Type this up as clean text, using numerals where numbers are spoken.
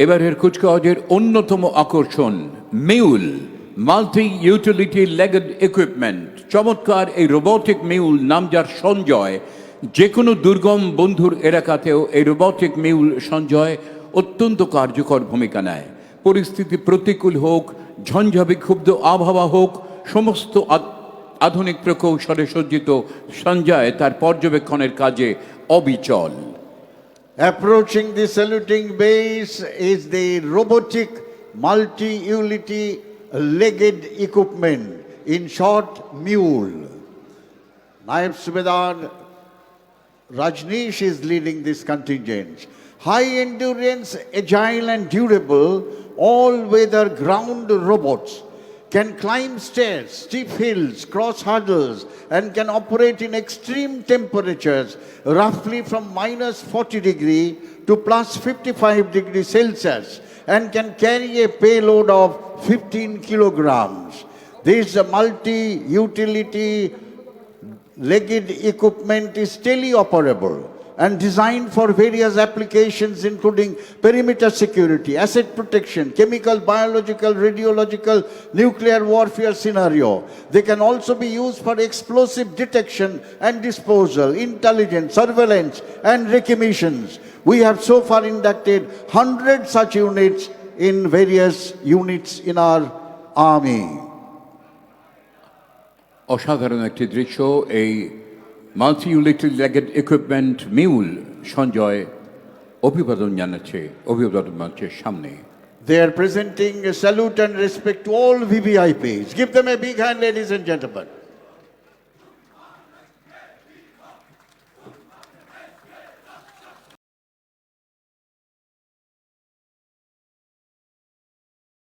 এবারের কুচকাওয়াজের অন্যতম আকর্ষণ mule multi utility legged equipment. চমৎকার এই রোবোটিক মিউল, নাম যার সঞ্জয়, যে কোনো দুর্গম বন্ধুর এলাকাতেও এই রোবোটিক মিউল সঞ্জয় অত্যন্ত কার্যকর ভূমিকা নেয়। পরিস্থিতি প্রতিকূল হোক, ঝঞ্ঝাবিক্ষুব্ধ আবহাওয়া হোক, সমস্ত আধুনিক প্রকৌশলে সজ্জিত সঞ্জয় তার পর্যবেক্ষণের কাজে অবিচল। Approaching the saluting base is the robotic multi-utility legged equipment, in short, mule. Naib Subedar Rajneesh is leading this contingent. High endurance, agile and durable, all-weather ground robots can climb stairs, steep hills, cross hurdles, and can operate in extreme temperatures, roughly from -40 to +55 Celsius, and can carry a payload of 15 kilograms. This multi-utility legged equipment is teleoperable and designed for various applications including perimeter security, asset protection, chemical, biological, radiological, nuclear warfare scenario. They can also be used for explosive detection and disposal, intelligence, surveillance and recognitions. We have so far inducted 100 such units in various units in our army. অসাধারণ একটি দৃশ্য এই multi utility legged equipment mule Sanjay অভিবাদন জানাচ্ছে অভিবাদন মঞ্চের সামনে। They are presenting a salute and respect to all VVIPs. Give them a big hand, ladies and gentlemen.